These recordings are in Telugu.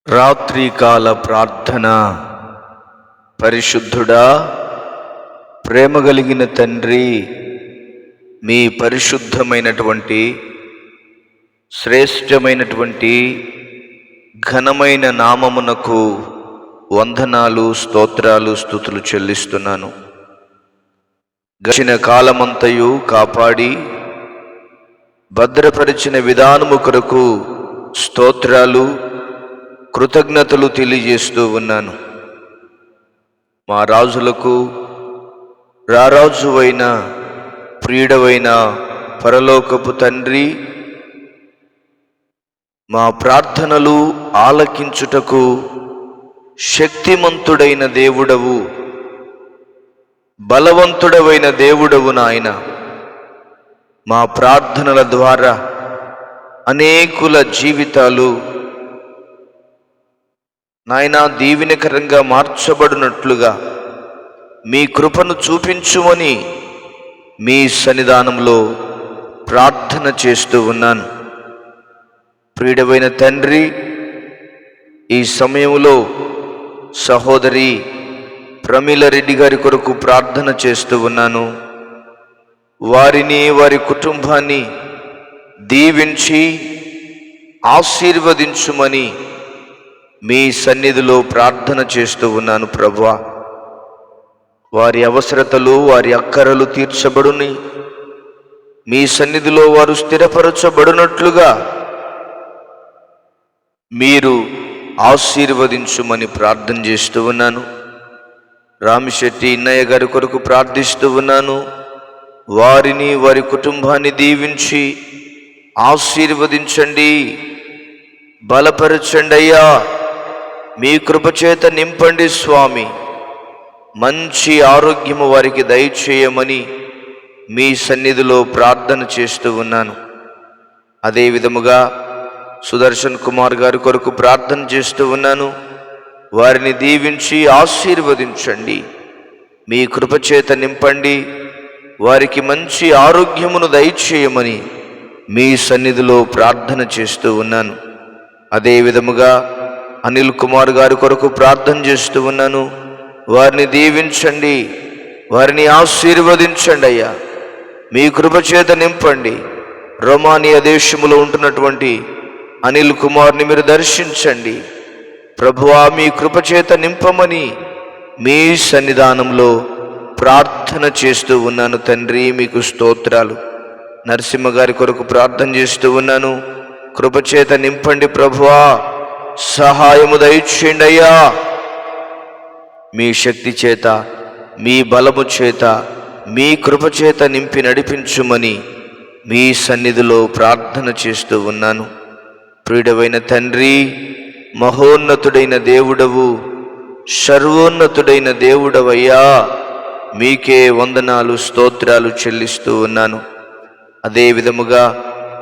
రాత్రికాల ప్రార్థన. పరిశుద్ధుడా, ప్రేమ కలిగిన తండ్రి, మీ పరిశుద్ధమైనటువంటి శ్రేష్టమైనటువంటి ఘనమైన నామమునకు వందనాలు, స్తోత్రాలు, స్తుతులు చెల్లిస్తున్నాను. గడిచిన కాలమంతయు కాపాడి భద్రపరిచిన విధానము కొరకు స్తోత్రాలు, కృతజ్ఞతలు తెలియజేస్తూ ఉన్నాను. మా రాజులకు రారాజువైన ప్రియుడవైన పరలోకపు తండ్రి, మా ప్రార్థనలు ఆలకించుటకు శక్తిమంతుడైన దేవుడవు, బలవంతుడవైన దేవుడవు నాయన. మా ప్రార్థనల ద్వారా అనేకుల జీవితాలు నాయనా దీవెనకరంగా మార్చబడినట్లుగా మీ కృపను చూపించుమని మీ సన్నిధానంలో ప్రార్థన చేస్తూ ఉన్నాను. ప్రియుడవైన తండ్రి, ఈ సమయంలో సహోదరి ప్రమీల రెడ్డి గారి కొరకు ప్రార్థన చేస్తూ ఉన్నాను. వారిని, వారి కుటుంబాన్ని దీవించి ఆశీర్వదించుమని మీ సన్నిధిలో ప్రార్థన చేస్తూ ఉన్నాను. ప్రభువా, వారి అవసరతలు, వారి అక్కరలు తీర్చబడుని, మీ సన్నిధిలో వారు స్థిరపరచబడినట్లుగా మీరు ఆశీర్వదించుమని ప్రార్థన చేస్తూ ఉన్నాను. రామిశెట్టి ఇన్నయ్య గారి కొరకు ప్రార్థిస్తూ ఉన్నాను. వారిని, వారి కుటుంబాన్ని దీవించి ఆశీర్వదించండి, బలపరచండి అయ్యా. మీ కృపచేత నింపండి స్వామి. మంచి ఆరోగ్యము వారికి దయచేయమని మీ సన్నిధిలో ప్రార్థన చేస్తూ ఉన్నాను. అదే విధముగా సుదర్శన్ కుమార్ గారి కొరకు ప్రార్థన చేస్తూ ఉన్నాను. వారిని దీవించి ఆశీర్వదించండి, మీ కృపచేత నింపండి, వారికి మంచి ఆరోగ్యమును దయచేయమని మీ సన్నిధిలో ప్రార్థన చేస్తూ ఉన్నాను. అదే విధముగా అనిల్ కుమార్ గారి కొరకు ప్రార్థన చేస్తూ ఉన్నాను. వారిని దీవించండి, వారిని ఆశీర్వదించండి అయ్యా. మీ కృపచేత నింపండి. రొమానియా దేశములో ఉంటున్నటువంటి అనిల్ కుమార్ని మీరు దర్శించండి. ప్రభువా, మీ కృపచేత నింపమని మీ సన్నిధానంలో ప్రార్థన చేస్తూ ఉన్నాను. తండ్రి, మీకు స్తోత్రాలు. నరసింహ గారి కొరకు ప్రార్థన చేస్తూ ఉన్నాను. కృపచేత నింపండి ప్రభువా, సహాయము దయచేయండి అయ్యా. మీ శక్తి చేత, మీ బలము చేత, మీ కృపచేత నింపి నడిపించుమని మీ సన్నిధిలో ప్రార్థన చేస్తూ ఉన్నాను. ప్రియుడవైన తండ్రి, మహోన్నతుడైన దేవుడవు, సర్వోన్నతుడైన దేవుడవయ్యా, మీకే వందనాలు, స్తోత్రాలు చెల్లిస్తూ ఉన్నాను. అదే విధముగా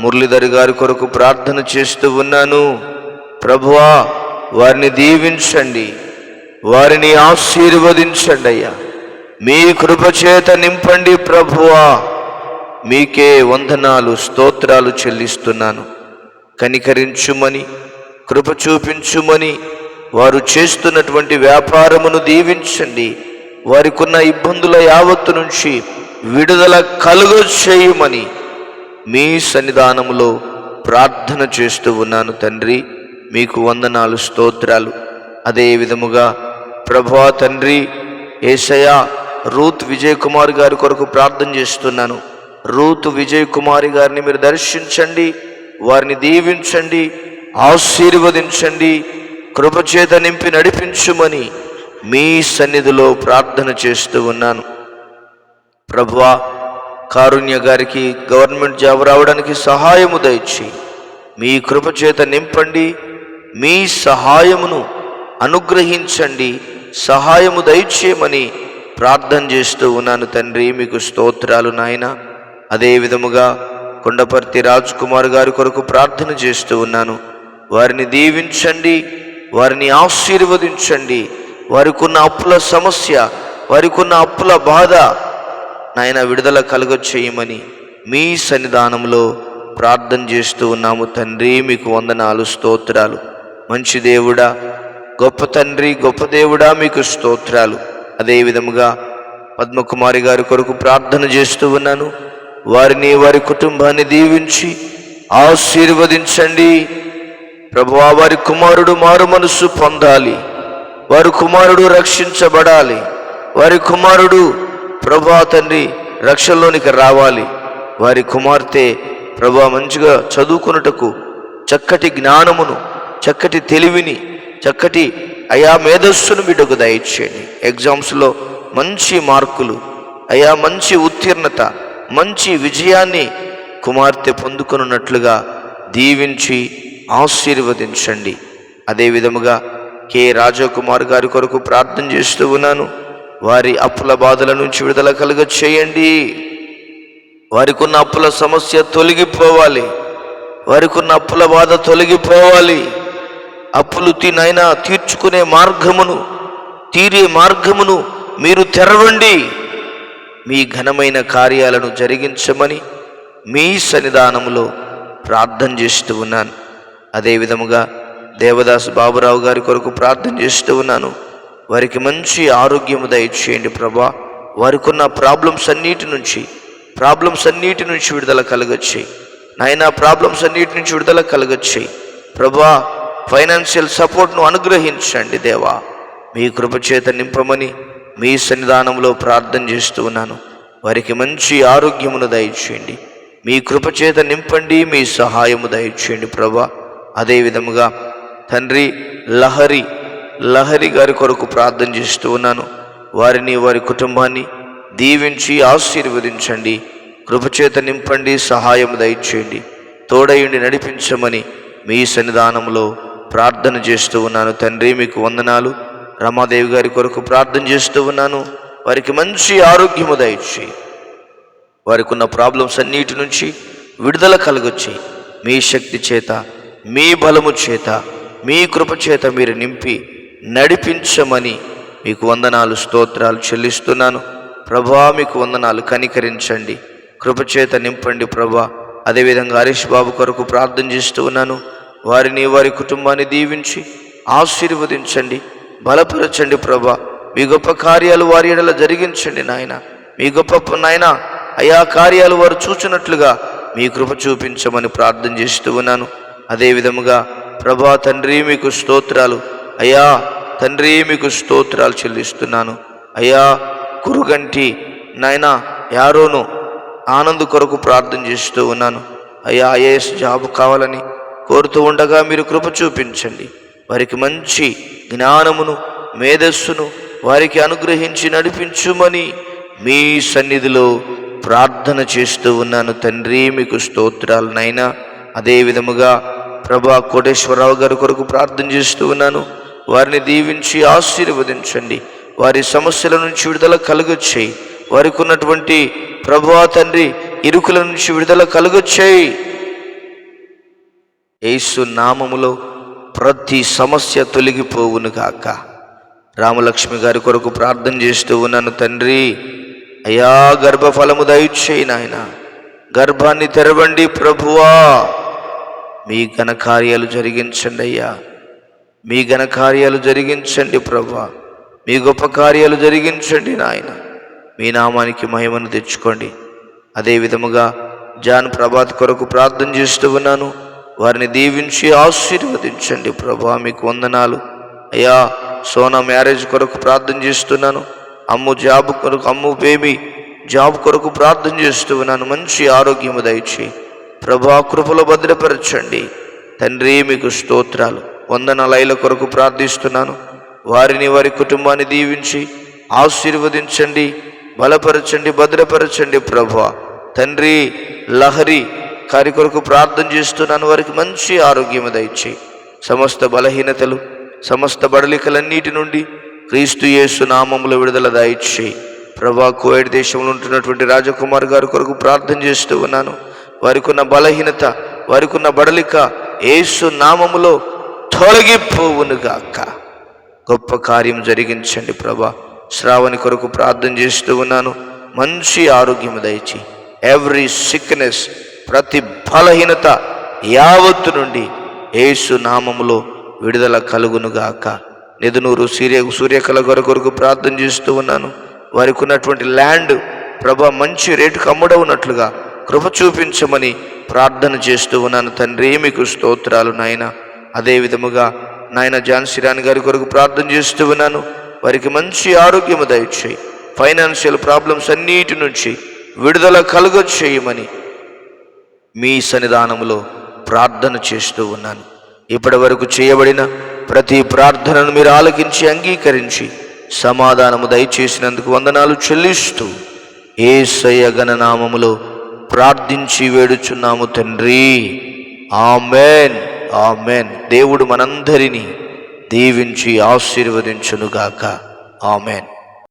మురళీధర్ గారి కొరకు ప్రార్థన చేస్తూ ఉన్నాను. ప్రభువా, వారిని దీవించండి, వారిని ఆశీర్వదించండి అయ్యా. మీ కృపచేత నింపండి ప్రభువా. మీకే వందనాలు, స్తోత్రాలు చెల్లిస్తున్నాను. కనికరించుమని, కృప చూపించుమని, వారు చేస్తున్నటువంటి వ్యాపారమును దీవించండి. వారికున్న ఇబ్బందుల యావత్తు నుంచి విడుదల కలుగ చేయమని మీ సన్నిధానంలో ప్రార్థన చేస్తూ ఉన్నాను. తండ్రి, మీకు వందనాలు, స్తోత్రాలు. అదే విధముగా ప్రభువా తండ్రి, యేసయ్య రూత్ విజయ్ కుమార్ గారి కొరకు ప్రార్థన చేస్తున్నాను. రూత్ విజయ్ కుమారి గారిని మీరు దర్శించండి, వారిని దీవించండి, ఆశీర్వదించండి, కృపచేత నింపి నడిపించుమని మీ సన్నిధిలో ప్రార్థన చేస్తూ ఉన్నాను. ప్రభువా, కారుణ్య గారికి గవర్నమెంట్ జాబ్ రావడానికి సహాయము దయచి మీ కృపచేత నింపండి, మీ సహాయమును అనుగ్రహించండి, సహాయము దయచేయమని ప్రార్థన చేస్తూ ఉన్నాను. తండ్రి, మీకు స్తోత్రాలు నాయన. అదే విధముగా కొండపర్తి రాజ్ కుమార్ గారి కొరకు ప్రార్థన చేస్తూ ఉన్నాను. వారిని దీవించండి, వారిని ఆశీర్వదించండి. వారికి ఉన్న అప్పుల సమస్య, వారికి ఉన్న అప్పుల బాధ నాయన విడుదల కలుగచేయమని మీ సన్నిధానంలో ప్రార్థన చేస్తూ ఉన్నాము. తండ్రి, మీకు వందనాలు, స్తోత్రాలు. మంచి దేవుడా, గొప్ప తండ్రి, గొప్ప దేవుడా, మీకు స్తోత్రాలు. అదేవిధముగా పద్మకుమారి గారి కొరకు ప్రార్థన చేస్తూ ఉన్నాను. వారిని, వారి కుటుంబాన్ని దీవించి ఆశీర్వదించండి ప్రభువా. వారి కుమారుడు మారు మనస్సు పొందాలి, వారి కుమారుడు రక్షించబడాలి, వారి కుమారుడు ప్రభువా తండ్రి రక్షణలోనికి రావాలి. వారి కుమార్తె ప్రభువా మంచిగా చదువుకున్నటకు చక్కటి జ్ఞానమును, చక్కటి తెలివిని, చక్కటి అయా మేధస్సును బిడ్డకు దయచేయండి. ఎగ్జామ్స్లో మంచి మార్కులు అయా, మంచి ఉత్తీర్ణత, మంచి విజయాన్ని కుమార్తె పొందుకున్నట్లుగా దీవించి ఆశీర్వదించండి. అదేవిధముగా కె రాజకుమార్ గారి కొరకు ప్రార్థన చేస్తూ ఉన్నాను. వారి అప్పుల బాధల నుంచి విడుదల కలుగ చేయండి. వారికి ఉన్న అప్పుల సమస్య తొలగిపోవాలి, వారికి ఉన్న అప్పుల బాధ తొలగిపోవాలి. అప్పులు తీర్చుకునే మార్గమును, తీరే మార్గమును మీరు తెరవండి. మీ ఘనమైన కార్యాలను జరిగించమని మీ సన్నిధానములో ప్రార్థన చేస్తూ ఉన్నాను. అదేవిధముగా దేవదాస్ బాబురావు గారి కొరకు ప్రార్థన చేస్తూ ఉన్నాను. వారికి మంచి ఆరోగ్యము దయచేయండి ప్రభా. వారికి ఉన్న ప్రాబ్లమ్స్ అన్నిటి నుంచి విడుదల కలగచ్చేయి నాయనా. ప్రాబ్లమ్స్ అన్నిటి నుంచి విడుదల కలగచ్చేయి ప్రభా. ఫైనాన్షియల్ సపోర్ట్ను అనుగ్రహించండి దేవా. మీ కృపచేత నింపమని మీ సన్నిధానంలో ప్రార్థన చేస్తూ ఉన్నాను. వారికి మంచి ఆరోగ్యమును దయచేయండి, మీ కృపచేత నింపండి, మీ సహాయము దయచేయండి ప్రభా. అదేవిధముగా తండ్రి లహరి గారి కొరకు ప్రార్థన చేస్తూ ఉన్నాను. వారిని, వారి కుటుంబాన్ని దీవించి ఆశీర్వదించండి, కృపచేత నింపండి, సహాయము దయచేయండి, తోడయుండి నడిపించమని మీ సన్నిధానంలో ప్రార్థన చేస్తూ ఉన్నాను. తండ్రి మీకు వందనాలు. రమాదేవి గారి కొరకు ప్రార్థన చేస్తూ ఉన్నాను. వారికి మంచి ఆరోగ్యము దయచేయి, వారికి ఉన్న ప్రాబ్లమ్స్ అన్నిటి నుంచి విడుదల కలగొచ్చి మీ శక్తి చేత, మీ బలము చేత, మీ కృప చేత మీరు నింపి నడిపించమని మీకు వందనాలు, స్తోత్రాలు చెల్లిస్తున్నాను ప్రభా. మీకు వందనాలు. కనికరించండి, కృపచేత నింపండి ప్రభా. అదేవిధంగా హరీష్ బాబు కొరకు ప్రార్థన చేస్తూ ఉన్నాను. వారిని, వారి కుటుంబాన్ని దీవించి ఆశీర్వదించండి, బలపరచండి ప్రభా. మీ గొప్ప కార్యాలు వారి ఎడల జరిగించండి నాయన. మీ గొప్ప నాయన అయా కార్యాలు వారు చూచినట్లుగా మీ కృప చూపించమని ప్రార్థన చేస్తూ ఉన్నాను. అదేవిధముగా ప్రభా తండ్రి మీకు స్తోత్రాలు అయ్యా. తండ్రి మీకు స్తోత్రాలు చెల్లిస్తున్నాను అయ్యా. కురుగంటి నాయన యారోను ఆనంద్ కొరకు ప్రార్థన చేస్తూ ఉన్నాను అయ్యా. ఐఏఎస్ జాబ్ కావాలని కోరుతూ ఉండగా మీరు కృప చూపించండి. వారికి మంచి జ్ఞానమును, మేధస్సును వారికి అనుగ్రహించి నడిపించుమని మీ సన్నిధిలో ప్రార్థన చేస్తూ ఉన్నాను తండ్రి. మీకు స్తోత్రాలు నాయనా. అదేవిధముగా ప్రభా కోటేశ్వరరావు గారి కొరకు ప్రార్థన చేస్తూ ఉన్నాను. వారిని దీవించి ఆశీర్వదించండి, వారి సమస్యల నుంచి విడుదల కలుగొచ్చేయి. వారికి ఉన్నటువంటి ప్రభువా తండ్రి ఇరుకుల నుంచి విడుదల కలుగొచ్చేయి. యేసు నామములో ప్రతి సమస్య తొలగిపోవును గాక. రామలక్ష్మి గారి కొరకు ప్రార్థన చేస్తూ ఉన్నాను తండ్రి. అయ్యా గర్భఫలము దయచేయి నాయన, గర్భాన్ని తెరవండి ప్రభువా. మీ ఘనకార్యాలు జరిగించండి అయ్యా, మీ ఘనకార్యాలు జరిగించండి ప్రభువా. మీ గొప్ప కార్యాలు జరిగించండి నాయన. మీ నామానికి మహిమను తెచ్చుకోండి. అదేవిధముగా జాన్ ప్రభాత్ కొరకు ప్రార్థన చేస్తూ ఉన్నాను. వారిని దీవించి ఆశీర్వదించండి ప్రభువా. మీకు వందనాలు అయ్యా. సోనా మ్యారేజ్ కొరకు ప్రార్థన చేస్తున్నాను. అమ్ము బేబీ జాబ్ కొరకు ప్రార్థన చేస్తూ ఉన్నాను. మంచి ఆరోగ్యము దయచేయి ప్రభా. కృపలో భద్రపరచండి తండ్రి. మీకు స్తోత్రాలు. వందనాలైల కొరకు ప్రార్థిస్తున్నాను. వారిని, వారి కుటుంబాన్ని దీవించి ఆశీర్వదించండి, బలపరచండి, భద్రపరచండి ప్రభువా. తండ్రి లహరి కారి కొరకు ప్రార్థన చేస్తున్నాను. వారికి మంచి ఆరోగ్యము దయచేయి. సమస్త బలహీనతలు, సమస్త బడలికలన్నిటి నుండి క్రీస్తు యేసు నామములో విడుదల దయచేయి ప్రభా. కువైట్ దేశంలో ఉంటున్నటువంటి రాజకుమార్ గారి కొరకు ప్రార్థన చేస్తూ ఉన్నాను. వారికి ఉన్న బలహీనత, వారికి ఉన్న బడలిక యేసు నామములో తొలగిపోవునుగాక. గొప్ప కార్యం జరిగించండి ప్రభా. శ్రావణి కొరకు ప్రార్థన చేస్తూ ఉన్నాను. మంచి ఆరోగ్యము దయచేయి. ఎవ్రీ సిక్నెస్, ప్రతి బలహీనత యావత్తు నుండి యేసు నామములో విడుదల కలుగునుగాక. నిదునూరు సూర్యకళ కొరకు ప్రార్థన చేస్తూ ఉన్నాను. వారికి ఉన్నటువంటి ల్యాండ్ ప్రభా మంచి రేటుకు అమ్ముడవునట్లుగా కృప చూపించమని ప్రార్థన చేస్తూ ఉన్నాను తండ్రి. మీకు స్తోత్రాలు నాయన. అదే విధముగా నాయన ఝాన్సీ రాణి గారి కొరకు ప్రార్థన చేస్తూ ఉన్నాను. వారికి మంచి ఆరోగ్యము దయచేయి, ఫైనాన్షియల్ ప్రాబ్లమ్స్ అన్నిటి నుంచి విడుదల కలుగచేయమని మీ సన్నిధానములో ప్రార్థన చేస్తూ ఉన్నాను. ఇప్పటి వరకు చేయబడిన ప్రతి ప్రార్థనను మీరు ఆలకించి అంగీకరించి సమాధానము దయచేసినందుకు వందనాలు చెల్లిస్తూ యేసయ్య ఘననామములో ప్రార్థించి వేడుచున్నాము తండ్రి. Amen, amen. దేవుడు మనందరినీ దీవించి ఆశీర్వదించునుగాక. ఆమెన్.